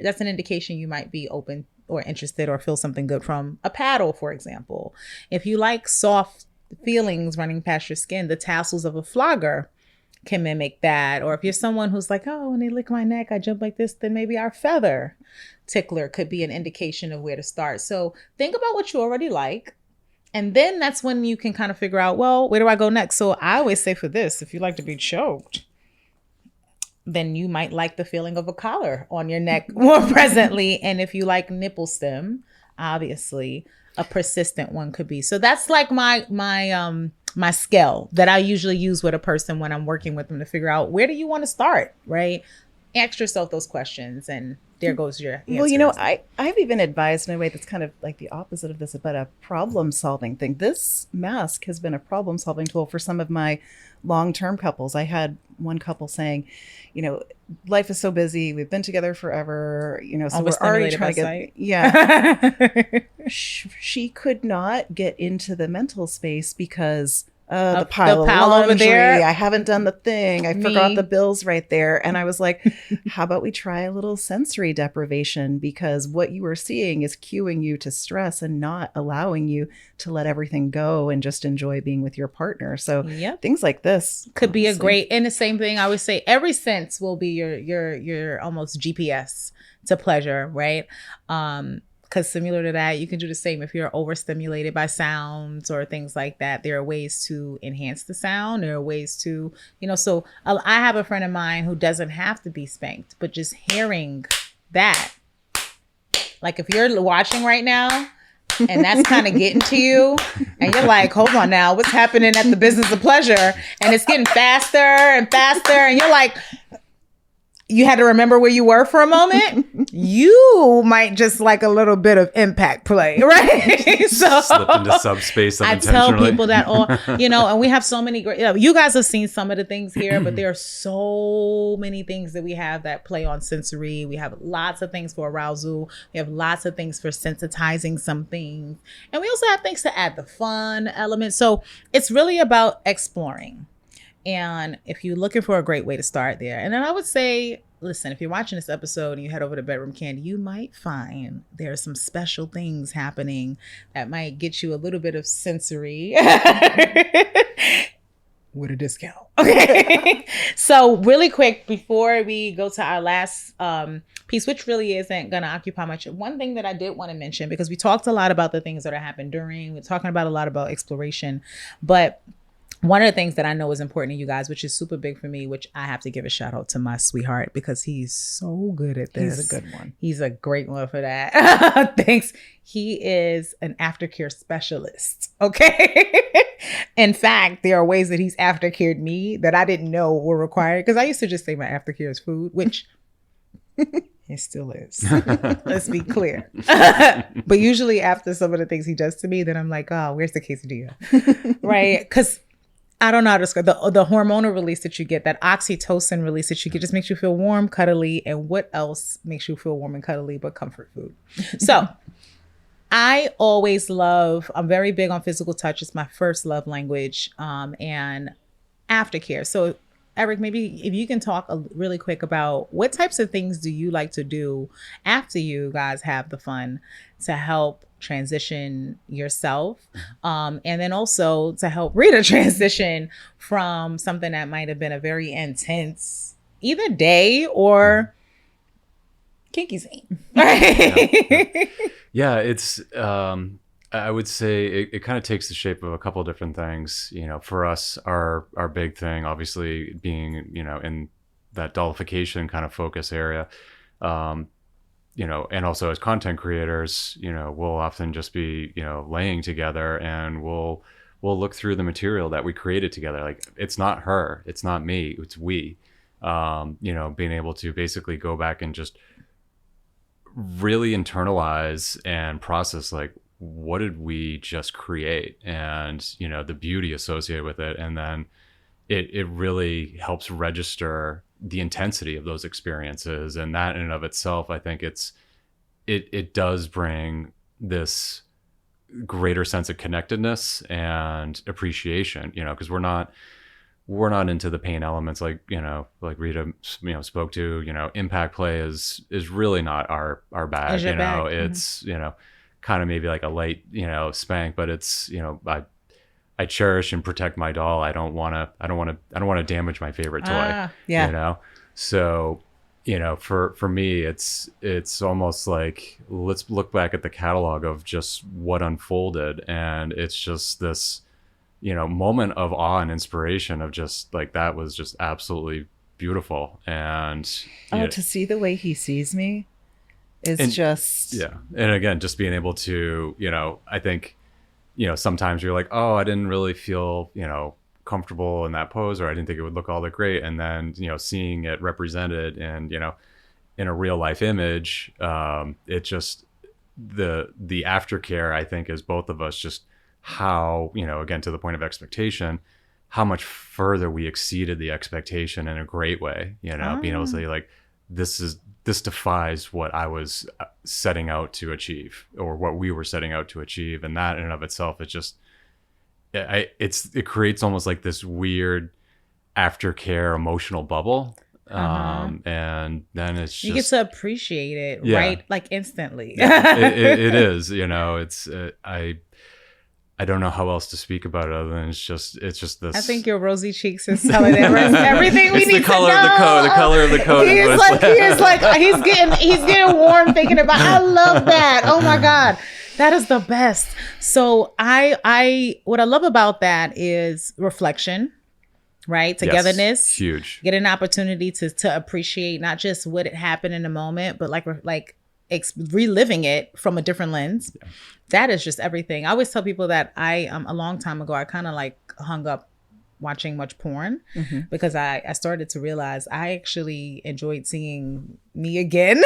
S1: that's an indication you might be open or interested or feel something good from a paddle, for example. If you like soft feelings running past your skin, the tassels of a flogger can mimic that. Or if you're someone who's like, when they lick my neck, I jump like this, then maybe our feather tickler could be an indication of where to start. So think about what you already like. And then that's when you can kind of figure out, well, where do I go next? So I always say for this, if you like to be choked, then you might like the feeling of a collar on your neck more presently. And if you like nipple stem, obviously a persistent one could be. So that's like my scale that I usually use with a person when I'm working with them to figure out, where do you want to start, right? Ask yourself those questions and there goes your answer.
S2: Well, you know, I've even advised in a way that's kind of like the opposite of this, but a problem solving thing. This mask has been a problem solving tool for some of my long-term couples. I had one couple saying, you know, life is so busy. We've been together forever, you know, so we're already trying to get, yeah. She could not get into the mental space because the pile of laundry, over there. I haven't done the thing. I forgot the bills right there. And I was like, how about we try a little sensory deprivation? Because what you are seeing is cueing you to stress and not allowing you to let everything go and just enjoy being with your partner. So things like this
S1: could be a great, and the same thing I would say, every sense will be your almost GPS to pleasure, right? Because similar to that, you can do the same if you're overstimulated by sounds or things like that. There are ways to enhance the sound. There are ways to, you know, so I have a friend of mine who doesn't have to be spanked, but just hearing that, like if you're watching right now and that's kind of getting to you and you're like, hold on now, what's happening at the business of pleasure? And it's getting faster and faster. And you're like, you had to remember where you were for a moment. You might just like a little bit of impact play, right? So
S3: slip into subspace
S1: I tell people that all, you know, and we have so many great, you guys have seen some of the things here, but there are so many things that we have that play on sensory. We have lots of things for arousal. We have lots of things for sensitizing some things. And we also have things to add the fun element. So it's really about exploring. And if you're looking for a great way to start there, and then I would say, listen, if you're watching this episode and you head over to Bedroom Kandi, you might find there are some special things happening that might get you a little bit of sensory with a discount. Okay. So really quick, before we go to our last piece, which really isn't going to occupy much. One thing that I did want to mention, because we talked a lot about the things that are happening during, we're talking about a lot about exploration, but one of the things that I know is important to you guys, which is super big for me, which I have to give a shout out to my sweetheart because he's so good at this.
S2: He's a good one.
S1: He's a great one for that. Thanks. He is an aftercare specialist. Okay. In fact, there are ways that he's aftercared me that I didn't know were required because I used to just say my aftercare is food, which it still is. Let's be clear. But usually after some of the things he does to me, then I'm like, oh, where's the quesadilla? Right? Because I don't know how to describe the hormonal release that you get, that oxytocin release that you get just makes you feel warm, cuddly. And what else makes you feel warm and cuddly but comfort food? So I always I'm very big on physical touch. It's my first love language, and aftercare. So Eric, maybe if you can talk really quick about what types of things do you like to do after you guys have the fun to help transition yourself, and then also to help Rita transition from something that might have been a very intense either day or kinky scene.
S3: Yeah, it's I would say it kind of takes the shape of a couple of different things. You know, for us, our big thing obviously being, you know, in that dollification kind of focus area. You know, and also as content creators, you know, we'll often just be, you know, laying together and we'll look through the material that we created together. Like, it's not her, it's not me, it's we. You know, being able to basically go back and just really internalize and process, like, what did we just create, and, you know, the beauty associated with it. And then it really helps register the intensity of those experiences. And that in and of itself, I think it does bring this greater sense of connectedness and appreciation, you know, because we're not into the pain elements, like, you know, like Rita, you know, spoke to. You know, impact play is really not our bag. You know, it's, you know, kind of maybe like a light, you know, spank, but it's, you know, I cherish and protect my doll. I don't want to damage my favorite toy.
S2: Yeah.
S3: You know, so, you know, for me, it's almost like, let's look back at the catalog of just what unfolded, and it's just this, you know, moment of awe and inspiration of just like, that was just absolutely beautiful. And
S2: to see the way he sees me is just,
S3: yeah. And again, just being able to, you know, I think, you know, sometimes you're like, oh, I didn't really feel, you know, comfortable in that pose, or I didn't think it would look all that great. And then, you know, seeing it represented and, you know, in a real life image, it just, the aftercare, I think, is both of us just how, again, to the point of expectation, how much further we exceeded the expectation in a great way, being able to say like, this defies what I was setting out to achieve, or what we were setting out to achieve. And that in and of itself, it just, it creates almost like this weird aftercare emotional bubble. And then it's just,
S1: you get to appreciate it, right? Like instantly.
S3: It is, it's, I don't know how else to speak about it other than it's just this.
S1: I think your rosy cheeks is telling everything we need to know.
S3: The color of the coat.
S1: He's getting warm thinking about. I love that. Oh my God, that is the best. So what I love about that is reflection, right? Togetherness,
S3: yes, huge.
S1: Get an opportunity to appreciate not just what had happened in the moment, but reliving it from a different lens. Yeah. That is just everything. I always tell people that a long time ago, I kind of hung up watching much porn because I started to realize I actually enjoyed seeing me again.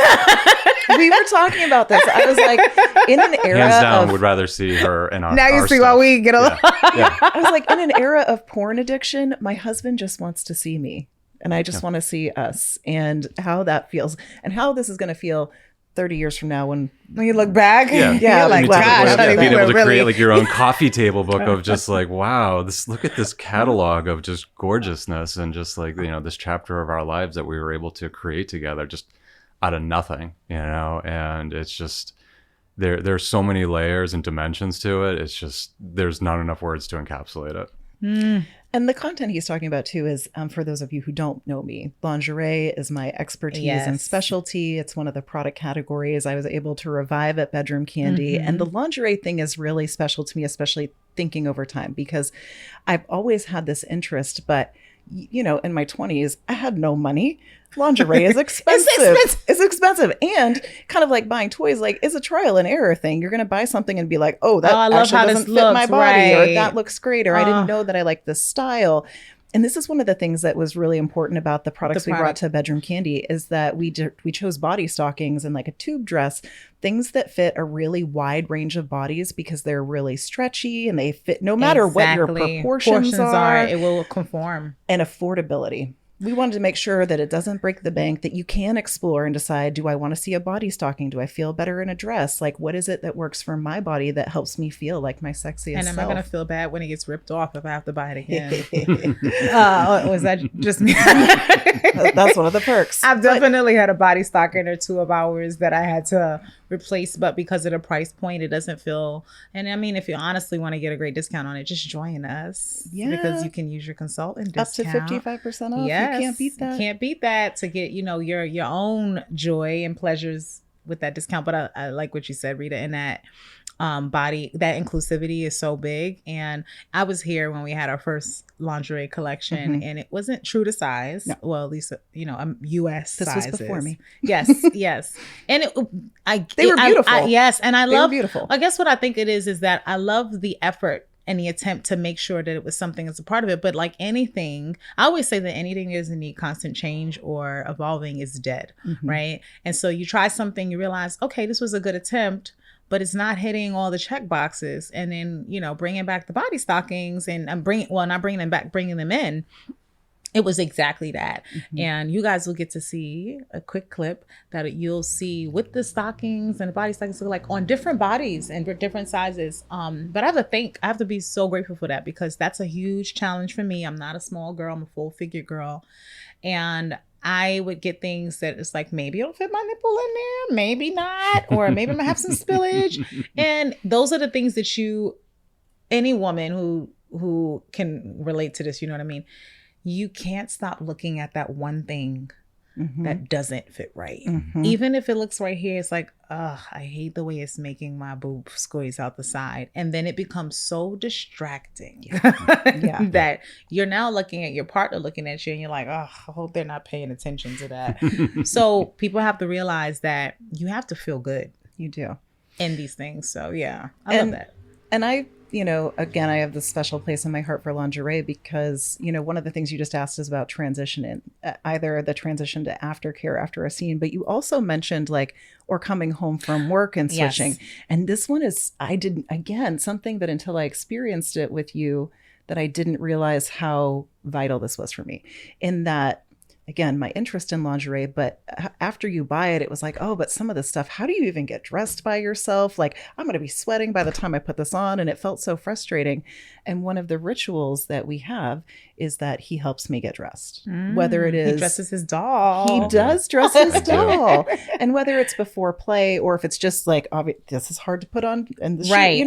S2: We were talking about this. I was like, in an era
S3: hands down, would rather see her in our.
S1: Now you see
S3: stuff.
S1: why we get along.
S3: Yeah.
S2: I was like, in an era of porn addiction, my husband just wants to see me, and I just want to see us, and how that feels, and how this is going to feel 30 years from now when
S1: you look back.
S2: Yeah,
S1: like, gosh,
S3: being able to create like your own coffee table book of just like, wow, look at this catalog of just gorgeousness, and just like, this chapter of our lives that we were able to create together just out of nothing, and it's just, there's so many layers and dimensions to it. It's just, there's not enough words to encapsulate it.
S2: And the content he's talking about too is, for those of you who don't know me, lingerie is my expertise and specialty. It's one of the product categories I was able to revive at Bedroom Kandi. And the lingerie thing is really special to me, especially thinking over time, because I've always had this interest, but in my 20s, I had no money. Lingerie is expensive. It's expensive. And kind of like buying toys, like, is a trial and error thing. You're going to buy something and be like, oh, that actually doesn't fit my body, or that looks great, or I didn't know that I like this style. And this is one of the things that was really important about the products we brought to Bedroom Kandi, is that we chose body stockings and like a tube dress, things that fit a really wide range of bodies, because they're really stretchy and they fit no matter what your proportions are.
S1: It will conform.
S2: And affordability. We wanted to make sure that it doesn't break the bank, that you can explore and decide, do I want to see a body stocking? Do I feel better in a dress? Like, what is it that works for my body that helps me feel like my sexiest self?
S1: And am I going to feel bad when it gets ripped off if I have to buy it again? Was that just me?
S2: That's one of the perks.
S1: I've definitely had a body stocking or two of ours that I had to replace, but because of the price point, it doesn't feel. And I mean, if you honestly want to get a great discount on it, just join us.
S2: Yeah,
S1: because you can use your consultant discount
S2: up to 55% off.
S1: Yes.
S2: You can't beat that.
S1: Can't beat that to get your own joy and pleasures with that discount. But I like what you said, Rita, and that body, that inclusivity is so big. And I was here when we had our first lingerie collection, and it wasn't true to size. No. Well, at least US
S2: this
S1: sizes.
S2: Was before me.
S1: Yes. And
S2: they were beautiful.
S1: Yes, and I love.
S2: Beautiful.
S1: I guess what I think it is that I love the effort and the attempt to make sure that it was something as a part of it. But like anything, I always say that anything that doesn't need constant change or evolving is dead, right? And so you try something, you realize, okay, this was a good attempt, but it's not hitting all the check boxes. And then, bringing back the body stockings and not bringing them back, bringing them in. It was exactly that. And you guys will get to see a quick clip that you'll see with the stockings and the body stockings look like on different bodies and different sizes. But I have to be so grateful for that, because that's a huge challenge for me. I'm not a small girl. I'm a full figure girl. And I would get things that it's like, maybe it'll fit my nipple in there, maybe not, or maybe I'm gonna have some spillage. And those are the things that any woman who can relate to this, you know what I mean? You can't stop looking at that one thing that doesn't fit right. Even if it looks right here, it's like, I hate the way it's making my boob squeeze out the side. And then it becomes so distracting that you're now looking at your partner looking at you and you're like, I hope they're not paying attention to that. So people have to realize that you have to feel good.
S2: You do.
S1: In these things. So yeah, I love that.
S2: And again, I have this special place in my heart for lingerie because, one of the things you just asked is about transition in either the transition to aftercare after a scene, but you also mentioned or coming home from work and switching. Yes. And this one is, something that until I experienced it with you, that I didn't realize how vital this was for me in that, again, my interest in lingerie, but after you buy it, it was like, oh, but some of this stuff, how do you even get dressed by yourself? I'm going to be sweating by the time I put this on. And it felt so frustrating. And one of the rituals that we have is that he helps me get dressed, whether it is...
S1: He dresses his doll.
S2: He does dress his doll. And whether it's before play or if it's just this is hard to put on and the
S1: right.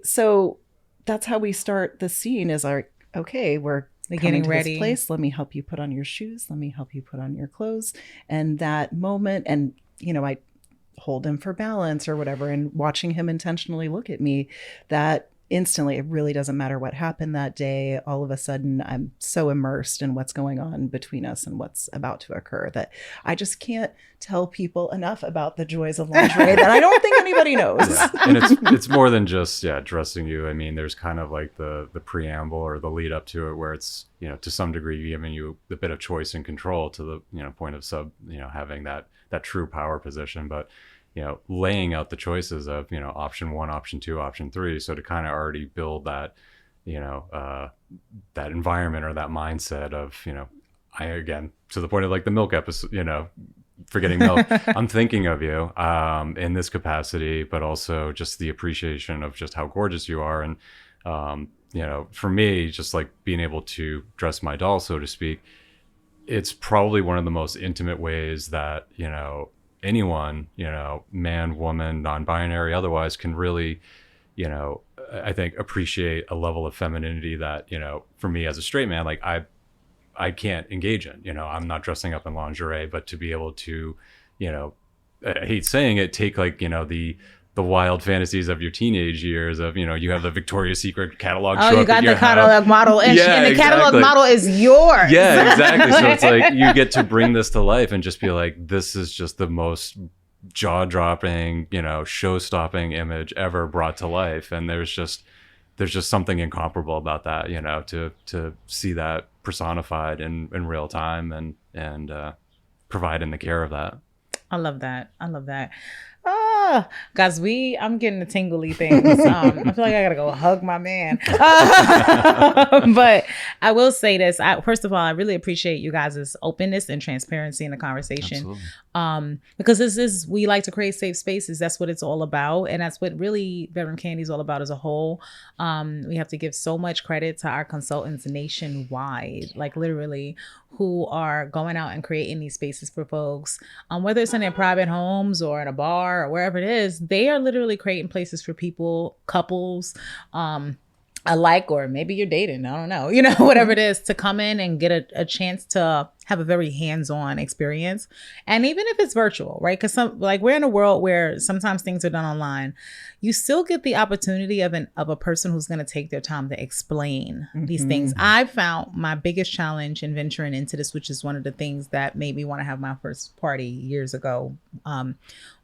S2: So that's how we start the scene is okay, we're getting ready. This place. Let me help you put on your shoes. Let me help you put on your clothes. And that moment, and I hold him for balance or whatever, and watching him intentionally look at me, that instantly, it really doesn't matter what happened that day. All of a sudden, I'm so immersed in what's going on between us and what's about to occur that I just can't tell people enough about the joys of lingerie that I don't think anybody knows.
S3: Yeah. And it's more than just dressing you. I mean, there's kind of the preamble or the lead up to it where it's to some degree giving you a bit of choice and control to the point of having that true power position, but laying out the choices of option 1, option 2, option 3, so to kind of already build that that environment or that mindset of I, again, to the point of the milk episode, forgetting milk, I'm thinking of you in this capacity, but also just the appreciation of just how gorgeous you are. And for me, just being able to dress my doll, so to speak, it's probably one of the most intimate ways that anyone, man, woman, non-binary, otherwise, can really, I think appreciate a level of femininity that, for me as a straight man, I can't engage in. I'm not dressing up in lingerie, but to be able to, I hate saying it, take the wild fantasies of your teenage years of, you have the Victoria's Secret catalog show up
S1: you got
S3: at your
S1: the catalog
S3: house.
S1: model and the catalog model is yours.
S3: Yeah, exactly. So it's you get to bring this to life and just be this is just the most jaw-dropping, show-stopping image ever brought to life. And there's just something incomparable about that, to see that personified in real time and providing the care of that.
S1: I love that. Guys, I'm getting the tingly things. I feel like I gotta go hug my man. But I will say this. First of all, I really appreciate you guys' openness and transparency in the conversation. Absolutely. Because we like to create safe spaces. That's what it's all about. And that's what really Bedroom Kandi is all about as a whole. We have to give so much credit to our consultants nationwide, literally, who are going out and creating these spaces for folks, whether it's in their private homes or in a bar or wherever it is. They are literally creating places for people, couples, alike, or maybe you're dating, I don't know, whatever it is, to come in and get a chance to have a very hands-on experience. And even if it's virtual, right? Because we're in a world where sometimes things are done online, you still get the opportunity of a person who's going to take their time to explain these things. I found my biggest challenge in venturing into this, which is one of the things that made me want to have my first party years ago,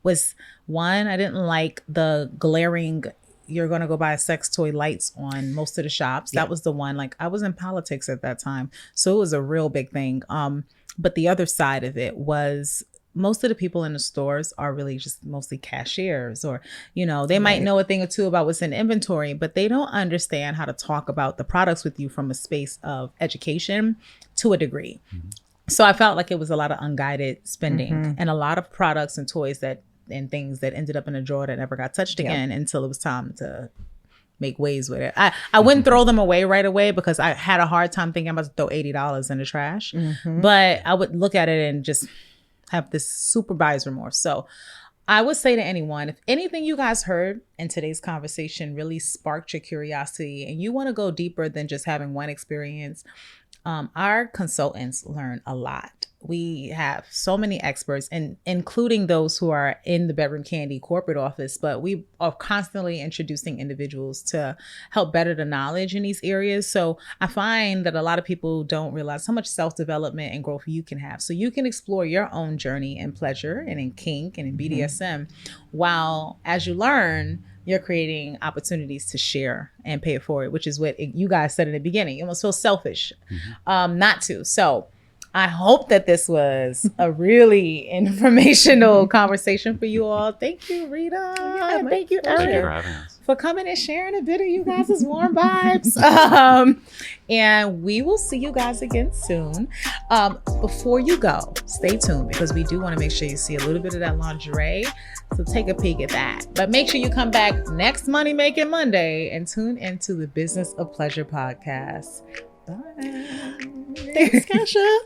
S1: was one, I didn't like the glaring, you're going to go buy sex toy lights on most of the shops. Yeah. That was the one. I was in politics at that time, so it was a real big thing. But the other side of it was most of the people in the stores are really just mostly cashiers, or, they might know a thing or two about what's in inventory, but they don't understand how to talk about the products with you from a space of education to a degree. Mm-hmm. So I felt like it was a lot of unguided spending and a lot of products and toys and things that ended up in a drawer that never got touched again until it was time to make ways with it. I wouldn't throw them away right away because I had a hard time thinking I'm about to throw $80 in the trash. But I would look at it and just have this super buyer's remorse. So I would say to anyone, if anything you guys heard in today's conversation really sparked your curiosity and you want to go deeper than just having one experience, our consultants learn a lot we have so many experts, and including those who are in the Bedroom Kandi corporate office, but we are constantly introducing individuals to help better the knowledge in these areas. So I find that a lot of people don't realize how much self-development and growth you can have. So you can explore your own journey in pleasure and in kink and in BDSM, while as you learn, you're creating opportunities to share and pay it forward, which is what you guys said in the beginning. You almost feel selfish not to. So I hope that this was a really informational conversation for you all. Thank you, Rita. Thank you,
S3: Thank you
S1: Eric,
S3: for having us.
S1: for coming and sharing a bit of you guys' warm vibes. And we will see you guys again soon. Before you go, stay tuned, because we do want to make sure you see a little bit of that lingerie. So take a peek at that. But make sure you come back next Money Making Monday and tune into the Business of Pleasure podcast. Bye. Thanks, Kasha.